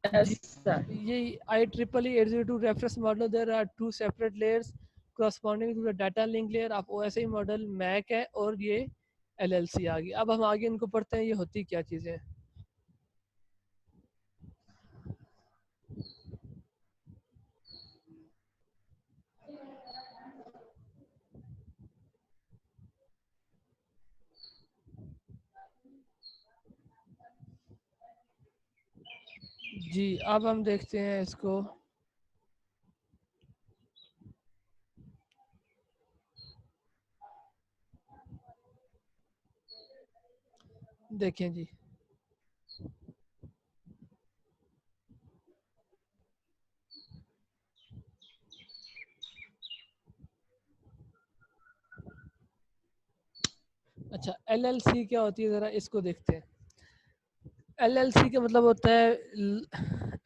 Yes, जी, sir. ये IEEE 802 reference model, there are two separate layers corresponding to the data link layer of OSI model MAC है और ये LLC आ गई। अब हम आगे इनको पढ़ते हैं, ये होती क्या चीज़ें हैं। जी, अब हम देखते हैं इसको। देखें जी, अच्छा LLC क्या होती है, ज़रा इसको देखते हैं। LLC का मतलब होता है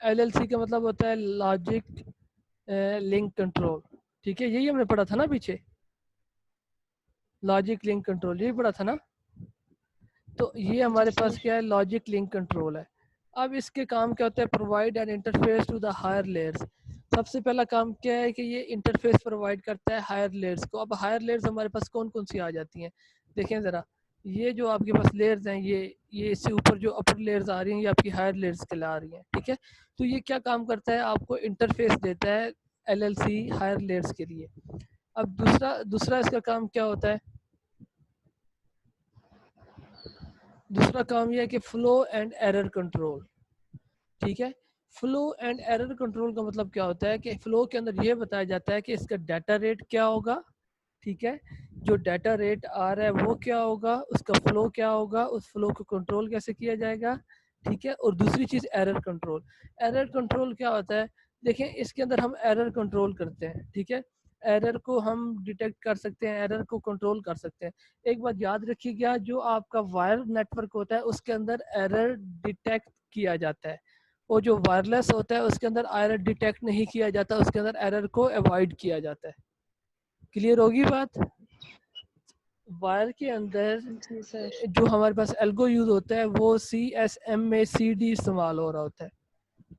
LLC का मतलब होता है लॉजिक लिंक कंट्रोल। ठीक है, यही हमने पढ़ा था ना पीछे, लॉजिक लिंक कंट्रोल यही पढ़ा था ना। तो ये हमारे Yes, पास sir. क्या है, लॉजिक लिंक कंट्रोल है। अब इसके काम क्या होता है, provide an interface to the higher layers. सबसे पहला काम क्या है कि ये इंटरफेस प्रोवाइड करता है हायर लेयर्स को। अब हायर लेयर्स हमारे पास कौन कौन सी आ जाती हैं, देखें ज़रा। ये जो आपके पास लेयर्स हैं, ये इससे ऊपर जो अपर लेयर्स आ रही हैं, ये आपकी हायर लेयर्स के ला रही हैं। ठीक है, तो ये क्या काम करता है, आपको इंटरफेस देता है LLC हायर लेयर्स के लिए। अब दूसरा दूसरा इसका काम क्या होता है, दूसरा काम यह है कि फ्लो एंड एरर कंट्रोल। ठीक है, फ्लो एंड एरर कंट्रोल का मतलब क्या होता है कि फ्लो के अंदर ये बताया जाता है कि इसका डाटा रेट क्या होगा। ठीक है, जो डाटा रेट आ रहा है वो क्या होगा, उसका फ्लो क्या होगा, उस फ्लो को कंट्रोल कैसे किया जाएगा। ठीक है, और दूसरी चीज़ एरर कंट्रोल। एरर कंट्रोल क्या होता है, देखें इसके अंदर हम एरर कंट्रोल करते हैं। ठीक है, एरर को हम डिटेक्ट कर सकते हैं, एरर को कंट्रोल कर सकते हैं। एक बात याद रखिएगा, जो आपका वायर नेटवर्क होता है उसके अंदर एरर डिटेक्ट किया जाता है, और जो वायरलेस होता है उसके अंदर एरर डिटेक्ट नहीं किया जाता, उसके अंदर एरर को अवॉइड किया जाता है। क्लियर होगी बात। वायर के अंदर Yes, sir. जो हमारे पास एल्गो यूज होता है वो CSM में CD इस्तेमाल हो रहा होता है।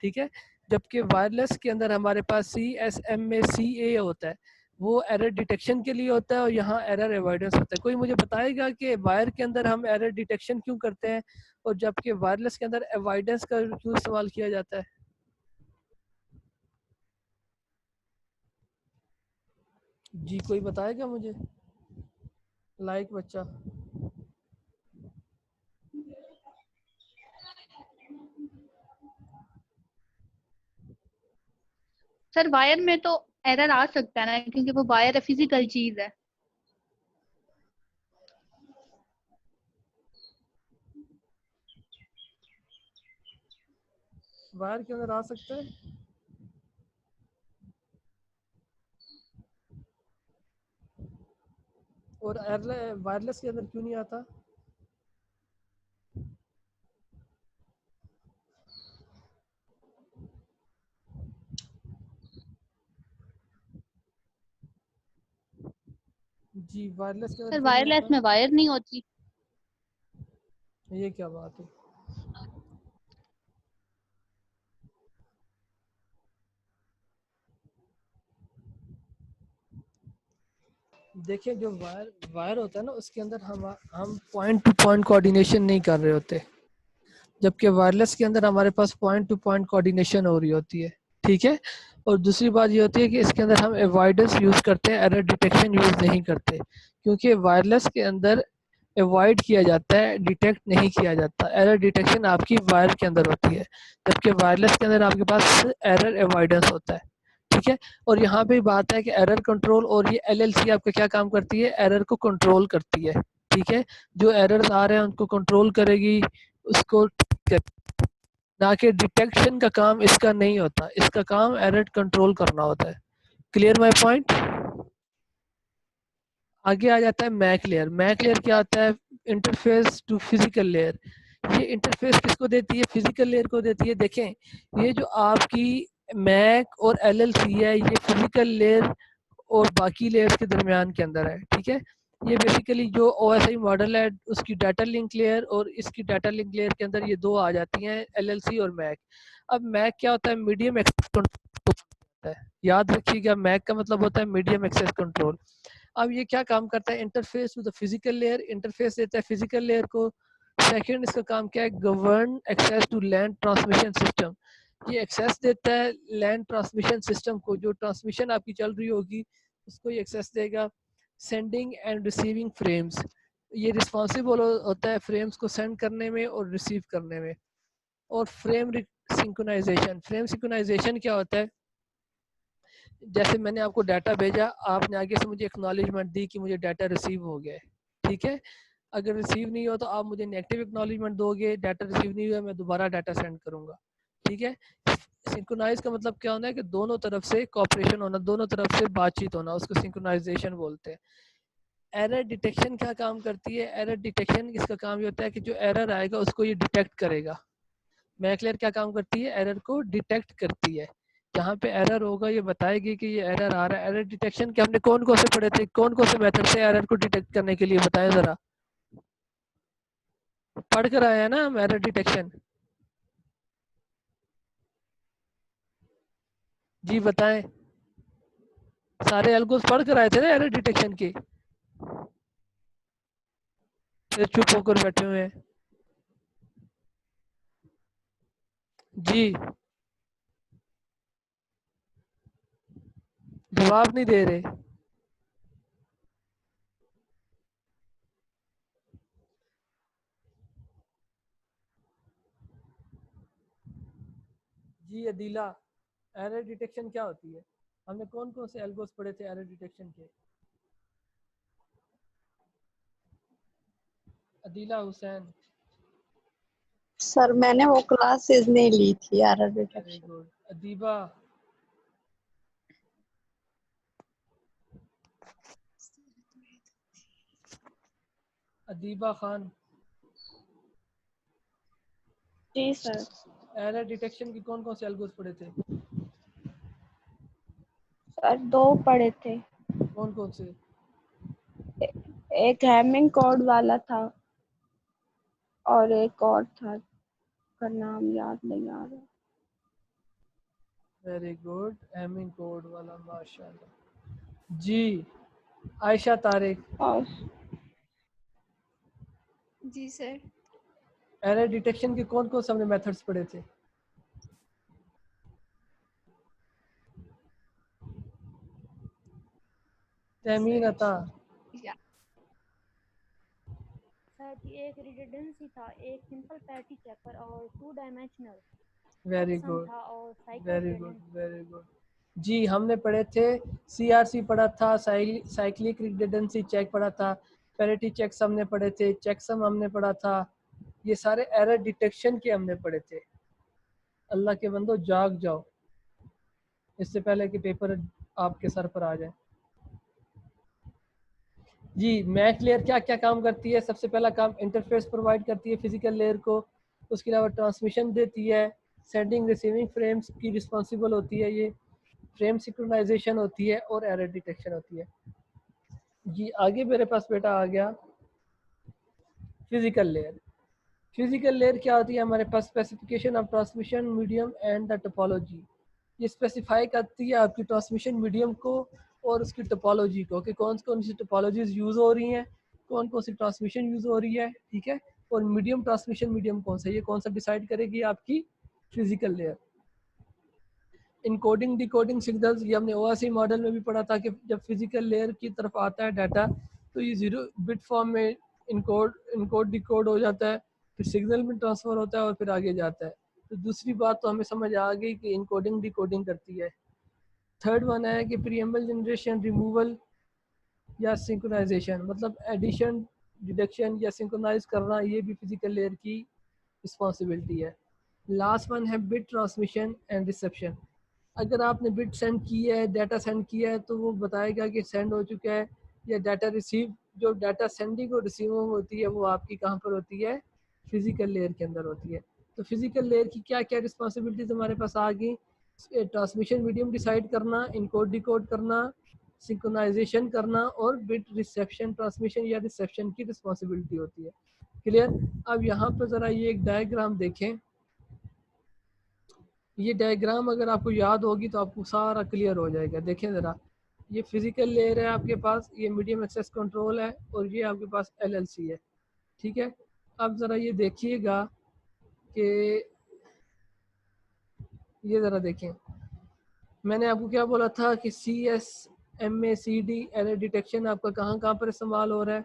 ठीक है, जबकि वायरलेस के अंदर हमारे पास CSM में CA होता है, वो एरर डिटेक्शन के लिए होता है और यहाँ एरर अवॉइडेंस होता है। कोई मुझे बताएगा कि वायर के अंदर हम एरर डिटेक्शन क्यों करते हैं और जबकि वायरलेस के अंदर अवॉइडेंस का क्यों इस्तेमाल किया जाता है। जी, कोई बताएगा मुझे, लाइक बच्चा। सर वायर में तो एरर आ सकता है ना, क्योंकि वो वायर फिजिकल चीज है। वायर के अंदर आ सकता है, और वायरलेस के अंदर क्यों नहीं आता। जी, वायरलेस के अंदर सर क्यों नहीं वायरलेस आता, में वायर नहीं होती। ये क्या बात है। देखिए, जो वायर वायर होता है ना, उसके अंदर हम पॉइंट टू पॉइंट कोऑर्डिनेशन नहीं कर रहे होते, जबकि वायरलेस के अंदर हमारे पास पॉइंट टू पॉइंट कोऑर्डिनेशन हो रही होती है। ठीक है, और दूसरी बात ये होती है कि इसके अंदर हम अवॉइडेंस यूज़ करते हैं, एरर डिटेक्शन यूज़ नहीं करते, क्योंकि वायरलेस के अंदर अवॉइड किया जाता है, डिटेक्ट नहीं किया जाता। एरर डिटेक्शन आपकी वायर के अंदर होती है, जबकि वायरलेस के अंदर आपके पास एरर अवॉइडेंस होता है। ठीक है, और यहाँ पे बात है कि एरर कंट्रोल, और ये LLC आपका क्या काम करती है, एरर को कंट्रोल करती है। ठीक है, जो एरर्स आ रहे हैं उनको कंट्रोल करेगी, उसको ठीक कर, ना कि डिटेक्शन का काम इसका नहीं होता, इसका काम एरर कंट्रोल करना होता है। Clear my point. आगे आ जाता है मैक लेयर। मैक लेयर क्या होता है, इंटरफेस टू फिजिकल लेयर। ये इंटरफेस किसको देती है, फिजिकल लेयर को देती है। देखें, ये जो आपकी मैक और LLC है, ये फिजिकल लेयर और बाकी लेयर्स के दरमियान के अंदर है। ठीक है, ये बेसिकली जो OSI मॉडल है उसकी डाटा लिंक लेयर और इसकी डाटा लिंक लेयर के अंदर ये दो आ जाती हैं, LLC और मैक। अब मैक क्या होता है? मीडियम एक्सेस कंट्रोल होता है। याद रखिएगा, मैक का मतलब होता है मीडियम एक्सेस कंट्रोल। अब ये क्या काम करता है? Interface with physical layer, interface देता है फिजिकल लेयर को। सेकंड इसका काम क्या है? Govern access to land transmission system. ये एक्सेस देता है लैंड ट्रांसमिशन सिस्टम को, जो ट्रांसमिशन आपकी चल रही होगी उसको ये एक्सेस देगा। सेंडिंग एंड रिसीविंग फ्रेम्स, ये रिस्पॉन्सिबल होता है फ्रेम्स को सेंड करने में और रिसीव करने में। और फ्रेम सिंक्रोनाइजेशन, फ्रेम सिंक्रोनाइजेशन क्या होता है? जैसे मैंने आपको डाटा भेजा, आपने आगे से मुझे एक्नॉलेजमेंट दी कि मुझे डाटा रिसीव हो गया है, ठीक है। अगर रिसीव नहीं हो तो आप मुझे नेगेटिव एक्नॉलेजमेंट दोगे, डाटा रिसीव नहीं हुआ, मैं दोबारा डाटा सेंड करूंगा, ठीक है। सिंक्रोनाइज का मतलब क्या होना है? कि दोनों तरफ से कॉपरेशन होना, दोनों तरफ से बातचीत होना, उसको सिंक्रोनाइजेशन बोलते हैं। एरर डिटेक्शन क्या काम करती है? एरर डिटेक्शन इसका काम ये होता है कि जो एरर आएगा उसको ये डिटेक्ट करेगा। मैकलेयर क्या काम करती है? एरर को डिटेक्ट करती है। जहाँ पे एरर होगा ये बताएगी कि ये एरर आ रहा है। एरर डिटेक्शन के हमने कौन कौन से पढ़े थे? कौन कौन से मेथड से एरर को डिटेक्ट करने के लिए बताएं जरा। पढ़ कर आए हैं ना हम एरर डिटेक्शन? जी बताएं। सारे एल्गोस पढ़ कर आए थे ना एरर डिटेक्शन के? फिर चुप होकर बैठे हुए हैं। जी जवाब नहीं दे रहे। जी अदीला, एरर डिटेक्शन क्या होती है? हमने कौन कौन से एल्गोस पढ़े थे एरर डिटेक्शन के? अदीला हुसैन। सर मैंने वो क्लासेस नहीं ली थी error very detection. Good. Adiba. Adiba Khan. जी सर। एरर डिटेक्शन की कौन कौन से एल्गोस पढ़े थे? सर दो पढ़े थे। कौन कौन से? एक हैमिंग कोड वाला था और एक और था, का नाम याद नहीं आ रहा। वेरी गुड, हैमिंग कोड वाला, माशाल्लाह जी। आयशा तारिक। और जी सर। एरर डिटेक्शन के कौन कौन से हमने मेथड्स पढ़े थे? तहमीन अता। या सर जी एक रिडंडेंसी था, एक सिंपल पैटी चेकर और two dimensional very checksum good, था और साइक्लो वेरी गुड, ट्रेडेंट था। Very good. जी हमने पढ़े थे, CRC पढ़ा था, साइक्लिक रिडंडेंसी चेक पढ़ा था, पैरिटी चेक्स हमने पढ़े थे, चेकसम हमने पढ़ा था। ये सारे एरर डिटेक्शन के हमने पढ़े थे। अल्लाह के बंदो जाग जाओ, इससे पहले कि पेपर आपके सर पर आ जाए। जी मैक लेयर क्या क्या काम करती है? सबसे पहला काम इंटरफेस प्रोवाइड करती है फिजिकल लेयर को। उसके अलावा ट्रांसमिशन देती है, सेंडिंग रिसीविंग फ्रेम्स की रिस्पॉन्सिबल होती है ये, फ्रेम सिंक्रोनाइजेशन होती है और एरर डिटेक्शन होती है। जी आगे मेरे पास बेटा आ गया फिजिकल लेयर। फिजिकल लेयर क्या होती है हमारे पास? Specification of transmission medium and the topology. ये स्पेसिफाई करती है आपकी ट्रांसमिशन मीडियम को और उसकी टोपोलॉजी को, कि कौन कौन सी टोपोलॉजीज यूज़ हो रही हैं, कौन कौन सी ट्रांसमिशन यूज़ हो रही है, ठीक है। और मीडियम ट्रांसमिशन मीडियम कौन सा, ये कौन सा डिसाइड करेगी आपकी physical layer. Encoding decoding signals, ये हमने OSI मॉडल में भी पढ़ा था कि जब फिजिकल लेयर की तरफ आता है डाटा तो ये 0 बिट फॉर्म में इनकोड डिकोड हो जाता है, फिर सिग्नल में ट्रांसफ़र होता है और फिर आगे जाता है। तो दूसरी बात तो हमें समझ आ गई कि इनकोडिंग डिकोडिंग करती है। थर्ड वन है कि प्रीएम्बल जनरेशन, रिमूवल या सिंक्रोनाइजेशन, मतलब एडिशन, डिडक्शन या सिंक्रोनाइज करना, ये भी फिजिकल लेयर की रिस्पॉन्सिबिलिटी है। लास्ट वन है बिट ट्रांसमिशन एंड रिसेप्शन। अगर आपने बिट सेंड की है, डाटा सेंड किया है, तो वो बताएगा कि सेंड हो चुका है, या डाटा रिसीव, जो डाटा सेंडिंग और रिसीविंग होती है वो आपकी कहाँ पर होती है? फिजिकल लेयर के अंदर होती है। तो फिजिकल लेयर की क्या क्या रिस्पॉन्सिबिलिटीज हमारे पास आ गई? ट्रांसमिशन मीडियम डिसाइड करना, इनकोड डिकोड करना, सिंक्रोनाइजेशन करना और बिट रिसेप्शन, ट्रांसमिशन या रिसेप्शन की रिस्पॉन्सिबिलिटी होती है। क्लियर? अब यहाँ पर ज़रा ये एक डायग्राम देखें। ये डायग्राम अगर आपको याद होगी तो आपको सारा क्लियर हो जाएगा। देखें ज़रा, ये फिजिकल लेयर है आपके पास, ये मीडियम एक्सेस कंट्रोल है और ये आपके पास LLC है। ठीक है, अब ज़रा ये देखिएगा कि ये ज़रा देखें, मैंने आपको क्या बोला था कि CSMACD एरर डिटेक्शन आपका कहाँ कहाँ पर इस्तेमाल हो रहा है।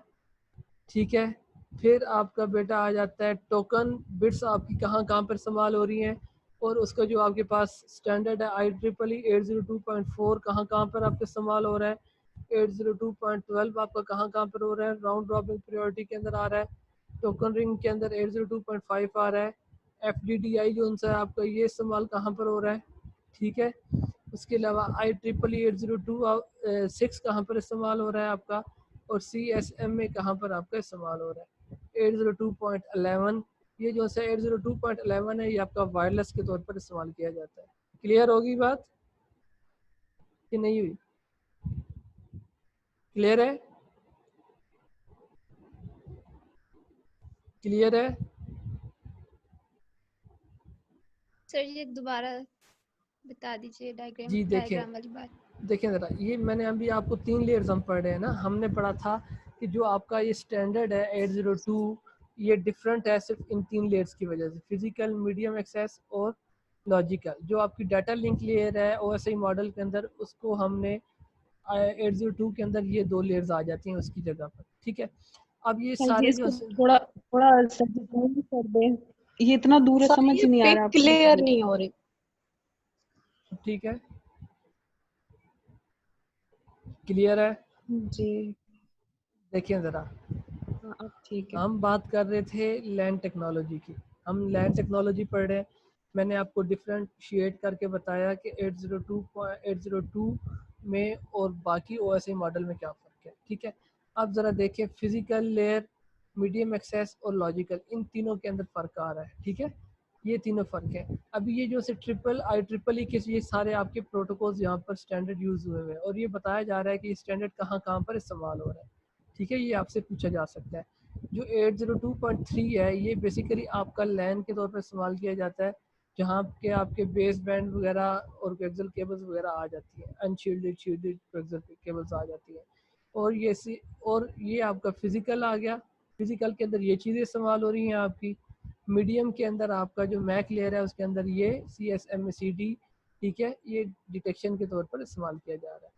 ठीक है, फिर आपका बेटा आ जाता है टोकन बिट्स आपकी कहाँ कहाँ पर इस्तेमाल हो रही हैं, और उसका जो आपके पास स्टैंडर्ड है IEEE 802.4 कहाँ कहाँ पर आपका इस्तेमाल हो रहा है, 802.12 आपका कहाँ कहाँ पर हो रहा है, राउंड रॉबिन प्रायोरिटी के अंदर आ रहा है, टोकन रिंग के अंदर 802.5 आ रहा है, FDDI जो उनसे आपका ये इस्तेमाल कहाँ पर हो रहा है। ठीक है, उसके अलावा IEEE 802.6 कहाँ पर इस्तेमाल हो रहा है आपका, और CSMA कहाँ पर आपका इस्तेमाल हो रहा है 802.11। ये जो है 802.11 है, ये आपका वायरलेस के तौर पर इस्तेमाल किया जाता है। क्लियर होगी बात कि नहीं हुई? क्लियर है? क्लियर है? सर ये दोबारा बता दीजिए डायग्राम जी देखें, डायग्राम वाली बात। देखें ज़रा, ये मैंने अभी आपको 3 लेयर्स हम पढ़ रहे हैं ना। हमने पढ़ा था कि जो आपका ये स्टैंडर्ड है 802, ये डिफरेंट है सिर्फ इन 3 लेयर्स की वजह से, फिजिकल, मीडियम एक्सेस और लॉजिकल। जो आपकी डाटा लिंक लेयर है OSI मॉडल के अंदर, उसको हमने 802 के अंदर ये 2 लेयर्स आ जाती हैं उसकी जगह पर। ठीक है, अब ये सारे जो थोड़ा थोड़ा समझ कर दें, ये इतना दूर है, सर समझ ये नहीं आ पिक रहा। क्लियर नहीं हो रही। ठीक है, क्लियर है? जी देखिए ज़रा, हाँ, अब ठीक है। हम बात कर रहे थे लैंड टेक्नोलॉजी की, हम लैंड टेक्नोलॉजी पढ़ रहे हैं। मैंने आपको डिफरेंशिएट करके बताया कि 802 में और बाकी OSI मॉडल में क्या फ़र्क है। ठीक है, अब ज़रा देखें, फिजिकल लेयर, मीडियम एक्सेस और लॉजिकल, इन तीनों के अंदर फ़र्क आ रहा है। ठीक है, ये तीनों फ़र्क है। अभी ये जो से IEEE के ये सारे आपके प्रोटोकॉल्स यहाँ पर स्टैंडर्ड यूज़ हुए हुए हैं, और ये बताया जा रहा है कि ये स्टैंडर्ड कहाँ कहाँ पर इस्तेमाल हो रहा है। ठीक है, ये आपसे पूछा जा सकता है। जो 802.3 है, ये बेसिकली आपका लैन के तौर पर इस्तेमाल किया जाता है, जहाँ के आपके बेस बैंड वगैरह और कोएक्सियल केबल्स वगैरह आ जाती हैं, अनशील्डेड शील्डेड कोएक्सियल केबल्स आ जाती हैं। और ये आपका फिजिकल आ गया, फिजिकल के अंदर ये चीज़ें इस्तेमाल हो रही हैं आपकी। मीडियम के अंदर आपका जो मैक लेयर है उसके अंदर ये CSMACD, ठीक है, ये डिटेक्शन के तौर पर इस्तेमाल किया जा रहा है।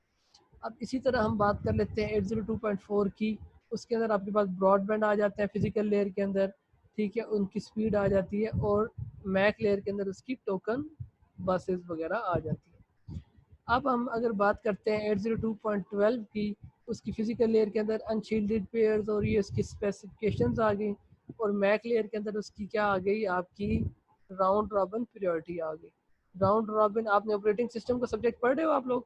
अब इसी तरह हम बात कर लेते हैं 802.4 की। उसके अंदर आपके पास ब्रॉडबैंड आ जाते हैं फिजिकल लेयर के अंदर। ठीक है, उनकी स्पीड आ जाती है, और मैक लेयर के अंदर उसकी टोकन बसेस वगैरह आ जाती है। अब हम अगर बात करते हैं 802.12 की, उसकी फिजिकल लेयर के अंदर अनशील्डेड पेयर्स और ये उसकी स्पेसिफिकेशंस आ गई, और मैक लेयर के अंदर उसकी क्या आ गई, आपकी राउंड रॉबिन प्रायोरिटी आ गई। राउंड रॉबिन, आपने ऑपरेटिंग सिस्टम का सब्जेक्ट पढ़ रहे हो आप लोग?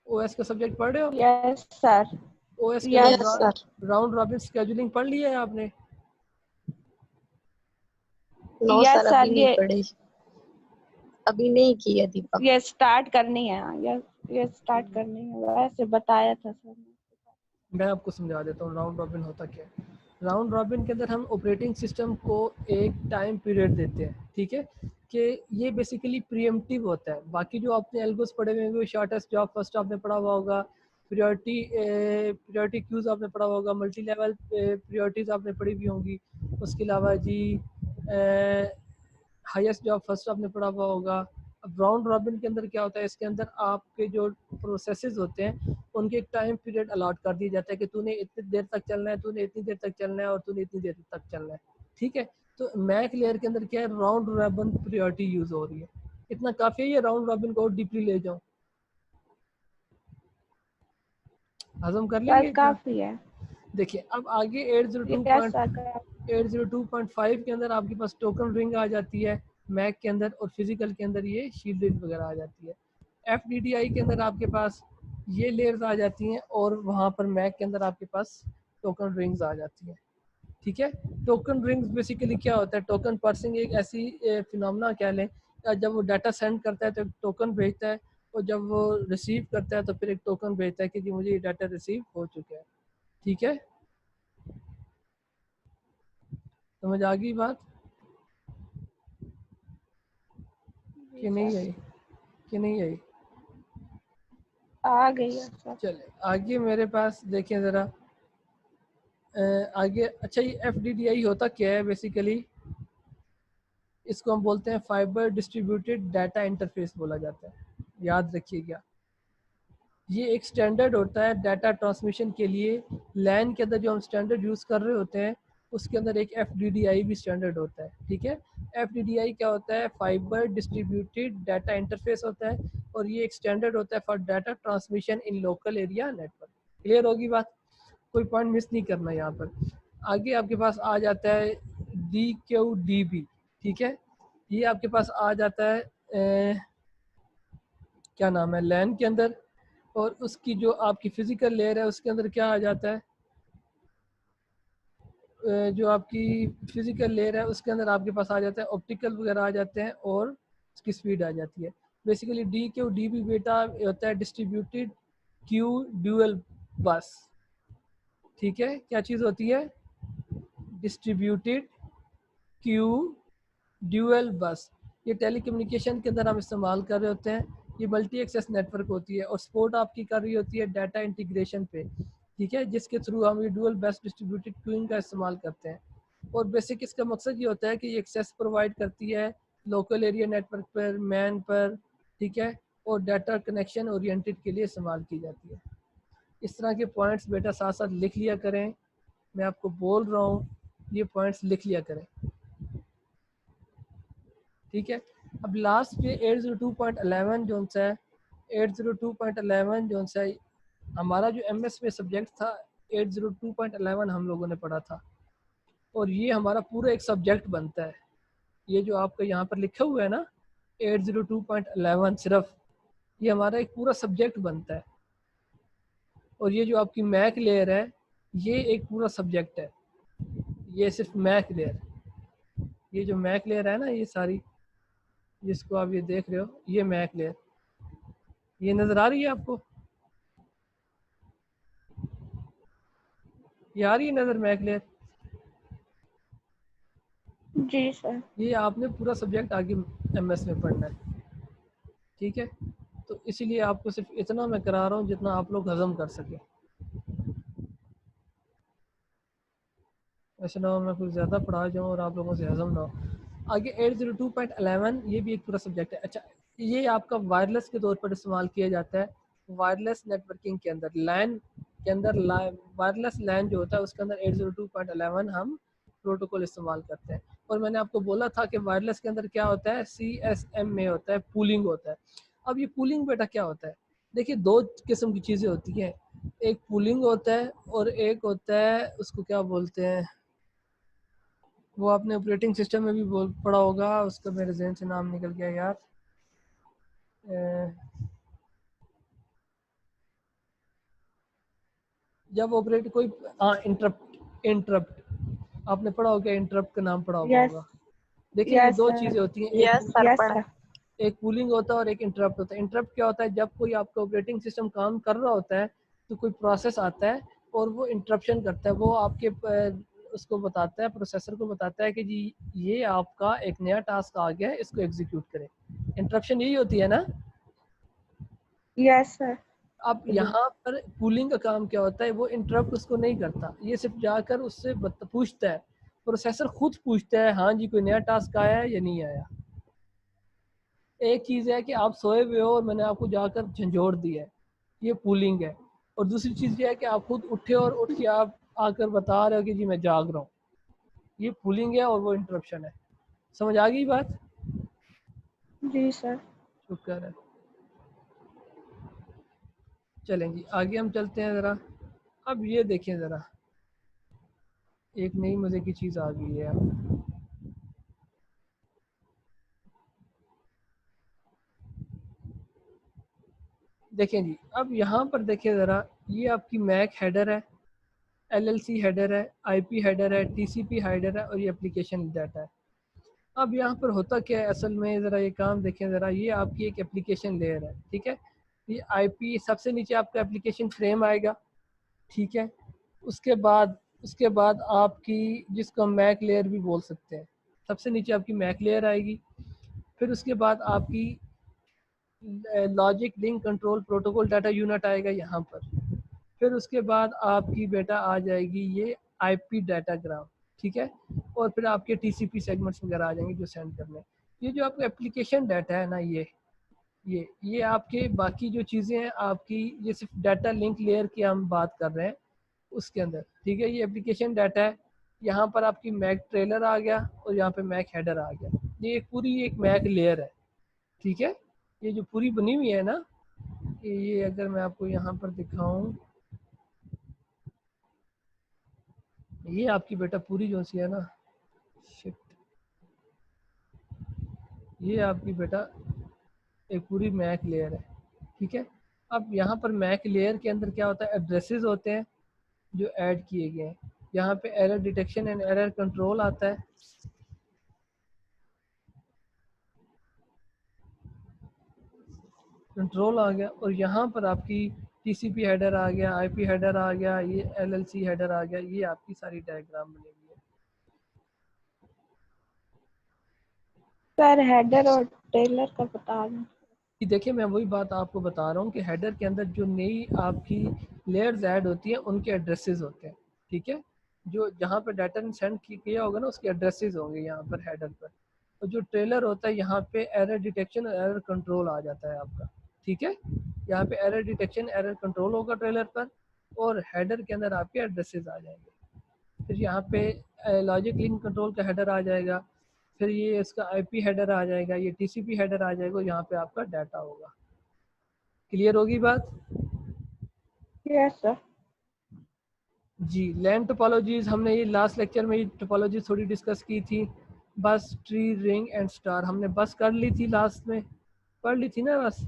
OS का सब्जेक्ट पढ़ रहे हो? Yes sir. OS के यस अंदर सर। राउंड रॉबिन शेड्यूलिंग पढ़ लिया है आपने? नो यस सर, सर, अभी नहीं पढ़ी, अभी नहीं की है दीपक। ये स्टार्ट करनी है। ये स्टार्ट करनी है, वैसे बताया था सर। मैं आपको समझा देता हूँ राउंड रॉबिन होता क्या है। राउंड रॉबिन के अंदर हम ऑपरेटिंग सिस्टम को एक टाइम पीरियड देते हैं। ठीक है, कि ये बेसिकली प्रीएम्प्टिव होता है। बाकी जो आपने एल्गोस पढ़े हुए होंगे, शॉर्टेस्ट जॉब फर्स्ट आपने पढ़ा हुआ होगा, प्रायोरिटी क्यूज आपने पढ़ा हुआ होगा, मल्टी लेवल प्रायोरिटीज आपने पढ़ी हुई होंगी। उसके अलावा जी हाईएस्ट जॉब फर्स्ट आपने पढ़ा हुआ होगा। अब राउंड रॉबिन के अंदर क्या होता है, इसके अंदर आपके जो प्रोसेसेस होते हैं उनके एक टाइम पीरियड अलॉट कर दिया जाता है कि तूने इतनी देर तक चलना है, तूने इतनी देर तक चलना है, और तूने इतनी देर तक चलना है। ठीक है, तो मैक लेयर के अंदर क्या है, राउंड रॉबिन प्रायोरिटी यूज हो रही है। इतना काफ़ी है, ये राउंड रॉबिन को और डीपली ले जाऊँ, हजम कर लेंगे इतना? काफी है। देखिए, अब आगे यस सर। 802.5 के अंदर आपके पास टोकन रिंग आ जाती है मैक के अंदर, और फिजिकल के अंदर ये शील्डेड वगैरह आ जाती है। FDDI के अंदर आपके पास ये लेयर्स आ जाती हैं, और वहाँ पर मैक के अंदर आपके पास टोकन रिंग्स आ जाती हैं। ठीक है, टोकन रिंग्स बेसिकली क्या होता है, टोकन पार्सिंग एक ऐसी फिनोमेना कह लें, जब वो डाटा सेंड करता है तो एक टोकन भेजता है, और जब वो रिसीव करता है तो फिर एक टोकन भेजता है कि जी मुझे ये डाटा रिसीव हो चुका है। ठीक है, समझ आ गई बात कि नहीं आई? कि नहीं आई? आ गई है सर। चले आगे मेरे पास देखें ज़रा आगे। अच्छा, ये FDDI होता क्या है बेसिकली? इसको हम बोलते हैं फाइबर डिस्ट्रीब्यूटेड डाटा इंटरफेस बोला जाता है, याद रखिएगा। ये एक स्टैंडर्ड होता है डाटा ट्रांसमिशन के लिए। लैन के अंदर जो हम स्टैंडर्ड यूज़ कर रहे होते हैं उसके अंदर एक FDDI भी स्टैंडर्ड होता है। ठीक है, FDDI क्या होता है? फाइबर डिस्ट्रीब्यूटेड डाटा इंटरफेस होता है, और ये एक स्टैंडर्ड होता है for data transmission in local area network. Clear होगी बात? कोई पॉइंट मिस नहीं करना यहाँ पर। आगे आपके पास आ जाता है DQDB। ठीक है, ये आपके पास आ जाता है क्या नाम है, लैन के अंदर, और उसकी जो आपकी फिजिकल लेयर है उसके अंदर क्या आ जाता है? जो आपकी फिजिकल लेयर है उसके अंदर आपके पास आ जाता है ऑप्टिकल वगैरह आ जाते हैं, और उसकी स्पीड आ जाती है। बेसिकली DQDB बेटा होता है डिस्ट्रीब्यूटेड क्यू ड्यूअल बस। ठीक है, क्या चीज़ होती है? डिस्ट्रीब्यूटेड क्यू ड्यूअल बस। ये टेलीकम्युनिकेशन के अंदर हम इस्तेमाल कर रहे होते हैं। ये मल्टी एक्सेस नेटवर्क होती है और सपोर्ट आपकी कर रही होती है डाटा इंटीग्रेशन पे। ठीक है, जिसके थ्रू हम ये डुअल बेस डिस्ट्रीब्यूटेड क्यूइंग का इस्तेमाल करते हैं। और बेसिक इसका मकसद ये होता है कि ये एक्सेस प्रोवाइड करती है लोकल एरिया नेटवर्क पर, मैन पर। ठीक है, और डाटा कनेक्शन ओरिएंटेड के लिए इस्तेमाल की जाती है। इस तरह के पॉइंट्स बेटा साथ साथ लिख लिया करें, मैं आपको बोल रहा हूँ ये पॉइंट्स लिख लिया करें। ठीक है, अब लास्ट पे 802.11 जो सा है, 802.11 जो सा है, हमारा जो MS में सब्जेक्ट था 802.11 हम लोगों ने पढ़ा था, और ये हमारा पूरा एक सब्जेक्ट बनता है। ये जो आपका यहाँ पर लिखा हुआ है ना 802.11, सिर्फ ये हमारा एक पूरा सब्जेक्ट बनता है। और ये जो आपकी मैक लेयर है ये एक पूरा सब्जेक्ट है, ये सिर्फ मैक लेयर। ये जो मैक लेयर है ना, ये सारी जिसको आप ये देख रहे हो, ये मैक लेयर, ये नज़र आ रही है आपको? ये आ रही है नज़र मैक लेयर? जी सर। ये आपने पूरा सब्जेक्ट आगे MS में पढ़ना है। ठीक है, तो इसीलिए आपको सिर्फ इतना मैं करा रहा हूँ जितना आप लोग हजम कर सकें। ऐसे ना हो मैं कुछ ज़्यादा पढ़ा जाऊँ और आप लोगों से हजम ना हो। आगे 802.11 ये भी एक पूरा सब्जेक्ट है। अच्छा, ये आपका वायरलेस के तौर पर इस्तेमाल किया जाता है वायरलेस नेटवर्किंग के अंदर। लैन के अंदर वायरलेस लैन जो होता है उसके अंदर 802.11 हम प्रोटोकॉल इस्तेमाल करते हैं। और मैंने आपको बोला था कि वायरलेस के अंदर क्या होता है, CSM में होता है पूलिंग होता है। अब ये पूलिंग बेटा क्या होता है? देखिए, दो किस्म की चीज़ें होती हैं, एक पूलिंग होता है और एक होता है उसको क्या बोलते हैं, वो आपने ऑपरेटिंग सिस्टम में भी पढ़ा होगा, उसका मेरे जहन से नाम निकल गया यार। जब ऑपरेट कोई इंटरप्ट आपने पढ़ा होगा, इंटरप्ट का नाम पढ़ा यस होगा। देखिए, ये यस दो सर। चीज़ें होती हैं, यस सर यस पढ़ा। सर। एक पूलिंग होता है और एक इंटरप्ट होता है। इंटरप्ट क्या होता है? जब कोई आपका ऑपरेटिंग सिस्टम काम कर रहा होता है तो कोई प्रोसेस आता है और वो इंटरप्शन करता है, वो आपके उसको बताता है, प्रोसेसर को बताता है कि जी ये आपका एक नया टास्क आ गया है, इसको एग्जीक्यूट करें। इंटरप्शन यही होती है ना? Yes sir. अब यहाँ पर पूलिंग का काम क्या होता है, वो इंटरप्ट उसको नहीं करता, ये सिर्फ जाकर उससे पूछता है, प्रोसेसर खुद पूछता है हाँ जी कोई नया टास्क आया है या नहीं आया। एक चीज़ है कि आप सोए हुए हो और मैंने आपको जाकर झंझोड़ दिया है, ये पूलिंग है। और दूसरी चीज़ ये है कि आप खुद उठे और उठ के आप आकर बता रहे हो कि जी मैं जाग रहा हूँ, ये पूलिंग है और वो इंटरप्शन है। समझ आ गई बात? जी सर। शुक्र है। चलें जी आगे हम चलते हैं ज़रा। अब ये देखें ज़रा, एक नई मज़े की चीज़ आ गई है। देखें जी, अब यहाँ पर देखें ज़रा, ये आपकी मैक हेडर है, LLC हेडर है, IP हेडर है, TCP हेडर है और ये एप्लीकेशन डाटा है। अब यहाँ पर होता क्या है असल में, ज़रा ये काम देखें ज़रा, ये आपकी एक एप्लीकेशन लेयर है, ठीक है। ये आईपी सबसे नीचे आपका एप्लीकेशन फ्रेम आएगा, ठीक है। उसके बाद आपकी, जिसको हम मैक लेयर भी बोल सकते हैं, सबसे नीचे आपकी मैक लेयर आएगी। फिर उसके बाद आपकी logic link control protocol data unit आएगा यहाँ पर। फिर उसके बाद आपकी बेटा आ जाएगी ये आईपी डाटाग्राम, ठीक है। और फिर आपके टीसीपी सेगमेंट्स वगैरह आ जाएंगे जो सेंड करने हैं। ये जो आपका एप्लीकेशन डाटा है ना, ये आपके बाकी जो चीज़ें हैं आपकी, ये सिर्फ डाटा लिंक लेयर की हम बात कर रहे हैं उसके अंदर, ठीक है। ये एप्लीकेशन डाटा है, यहाँ पर आपकी मैक ट्रेलर आ गया और यहाँ पे मैक हेडर आ गया। ये एक पूरी एक मैक लेयर है, ठीक है। ये जो पूरी बनी हुई है ना, ये अगर मैं आपको यहाँ पर दिखाऊं, ये आपकी बेटा पूरी जो सी है ना, शिट, ये आपकी बेटा एक पूरी मैक लेयर है, ठीक है। अब यहाँ पर मैक लेयर के अंदर क्या होता है, एड्रेसेस होते हैं जो ऐड किए गए हैं। यहाँ पे error detection and error control आता है, कंट्रोल आ गया। और यहाँ पर आपकी टीसीपी हेडर आ गया, आईपी हेडर आ गया, ये एलएलसी हेडर आ गया। ये आपकी सारी डायग्राम बनी हुई है। सर हेडर और टेलर का बता दें। कि देखिए मैं वही बात आपको बता रहा हूँ कि हेडर के अंदर जो नई आपकी लेयर्स ऐड होती हैं उनके एड्रेसेस होते हैं, ठीक है। जो जहाँ पर डाटा सेंड किया होगा ना उसके एड्रेसेस होंगे यहाँ पर हेडर पर। और जो ट्रेलर होता है यहाँ पे एरर डिटेक्शन और एरर कंट्रोल आ जाता है आपका, ठीक है। यहाँ पे एरर डिटेक्शन एरर कंट्रोल होगा ट्रेलर पर, और हेडर के अंदर आपके एड्रेसेस आ जाएंगे। फिर यहाँ पे लॉजिक लिंक कंट्रोल का हेडर आ जाएगा, फिर ये इसका आईपी हेडर आ जाएगा, ये टीसीपी हेडर आ जाएगा, यहाँ पे आपका डाटा होगा। क्लियर होगी बात? Yes sir. जी, लैन टोपोलॉजीज हमने ये लास्ट लेक्चर में ये टोपोलॉजी थोड़ी डिस्कस की थी। बस, ट्री, रिंग एंड स्टार हमने बस कर ली थी, लास्ट में पढ़ ली थी ना बस,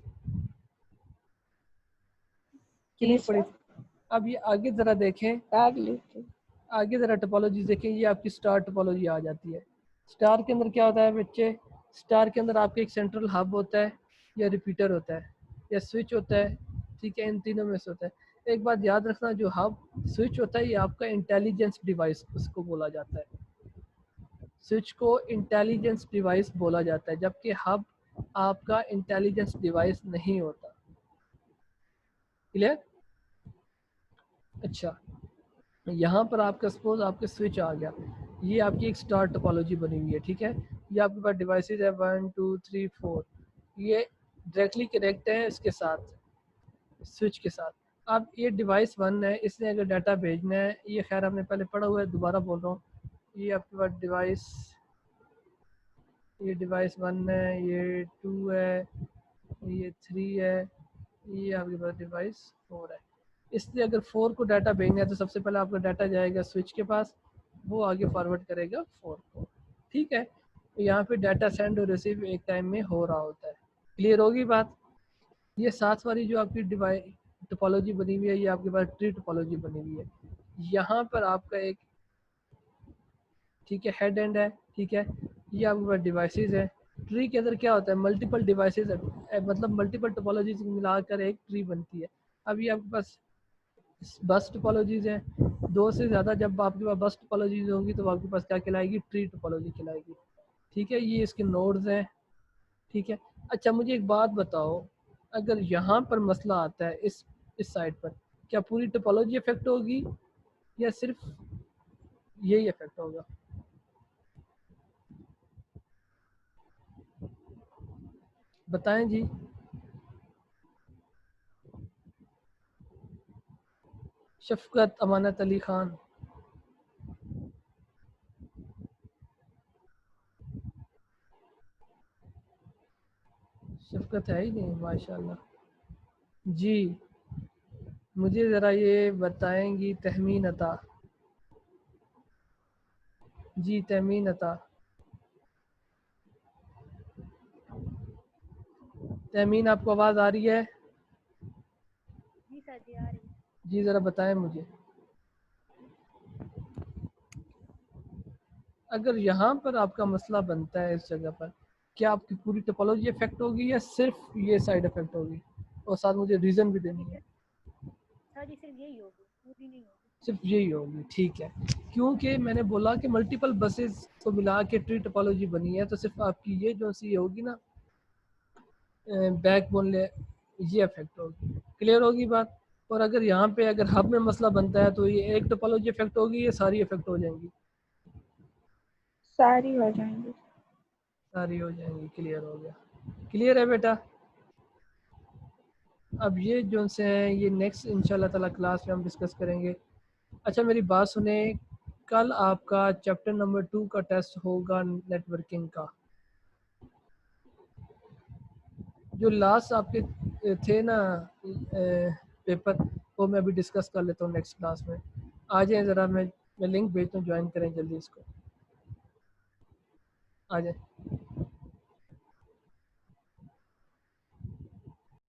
कि जी नहीं पढ़ी सर, थी? अब ये आगे ज़रा देखें, कर ली थी। आगे ज़रा टोपोलॉजी देखें। ये आपकी स्टार टोपोलॉजी आ जाती है। स्टार के अंदर क्या होता है बच्चे, स्टार के अंदर आपके एक सेंट्रल हब होता है, या रिपीटर होता है, या स्विच होता है, ठीक है। इन तीनों में से होता है। एक बात याद रखना, जो हब स्विच होता है ये आपका इंटेलिजेंस डिवाइस उसको बोला जाता है। स्विच को इंटेलिजेंस डिवाइस बोला जाता है, जबकि हब आपका इंटेलिजेंस डिवाइस नहीं होता। क्लियर? अच्छा, यहाँ पर आपका सपोज आपके स्विच आ गया, ये आपकी एक स्टार टोपोलॉजी बनी हुई है, ठीक है। ये आपके पास डिवाइसेस है 1 2 3 4, ये डायरेक्टली कनेक्ट है इसके साथ, स्विच के साथ। अब ये डिवाइस 1 है, इसने अगर डाटा भेजना है, ये खैर हमने पहले पढ़ा हुआ है, दोबारा बोल रहा हूँ। ये आपके पास डिवाइस, ये डिवाइस 1 है, ये 2 है, ये 3 है, ये आपके पास डिवाइस 4 है। इसलिए अगर 4 को डाटा भेजना है तो सबसे पहले आपका डाटा जाएगा स्विच के पास, वो आगे फॉरवर्ड करेगा 4 को, ठीक है। तो यहाँ पे डाटा सेंड और रिसीव एक टाइम में हो रहा होता है। क्लियर होगी बात? ये साथ वाली जो आपकी डिवाइस टोपोलॉजी बनी हुई है, ये आपके पास ट्री टोपोलॉजी बनी हुई है। यहाँ पर आपका एक, ठीक है, हेड एंड है, ठीक है। ये आपके पास डिवाइसेस है। ट्री के अंदर क्या होता है, मल्टीपल डिवाइसेस, मतलब मल्टीपल टोपोलॉजीज मिलाकर एक ट्री बनती है। अब ये आपके पास बस टोपोलॉजीज हैं, 2 से ज़्यादा। जब आपके पास बस टोपोलॉजीज होंगी तो आपके पास क्या कहलाएगी, ट्री टोपोलॉजी कहलाएगी, ठीक है। ये इसके नोड्स हैं, ठीक है। अच्छा मुझे एक बात बताओ, अगर यहाँ पर मसला आता है इस साइड पर, क्या पूरी टोपोलॉजी इफेक्ट होगी या सिर्फ यही इफेक्ट होगा? बताएं जी। शफकत, अमानत अली खान, शफकत है ही नहीं माशाल्लाह जी। मुझे ज़रा ये बताएंगी तहमीन अता। जी तहमीन अता, तहमीन आपको आवाज़ आ रही है? जी सर जी आ रही है। जी ज़रा बताएं मुझे। अगर यहाँ पर आपका मसला बनता है इस जगह पर, क्या आपकी पूरी टोपोलॉजी इफेक्ट होगी या सिर्फ ये साइड इफेक्ट होगी? और साथ मुझे रीज़न भी देनी है। सर जी सिर्फ यही होगी, पूरी नहीं होगी। सिर्फ यही होगी, ठीक है। क्योंकि मैंने बोला कि मल्टीपल बसेस को मिला के ट्री टोपोलॉजी बनी है, तो सिर्फ आपकी ये जो सी होगी ना बैकबोन ले, ये इफेक्ट होगी। क्लियर होगी बात? और अगर यहाँ पे अगर हब में मसला बनता है तो ये एक टोपोलॉजी इफेक्ट होगी या सारी इफेक्ट हो जाएंगी? सारी हो जाएंगी। सारी हो जाएंगी। क्लियर हो गया? क्लियर है बेटा? अब ये जो से हैं ये नेक्स्ट इंशाल्लाह ताला क्लास में हम डिस्कस करेंगे। अच्छा मेरी बात सुने, कल आपका चैप्टर नंबर 2 का टेस्ट होगा नेटवर्किंग का। जो लास्ट आपके थे ना पेपर, वो मैं अभी डिस्कस कर लेता हूँ नेक्स्ट क्लास में। आ जाएँ ज़रा, मैं लिंक भेजता हूँ, ज्वाइन करें जल्दी इसको। आ जाए।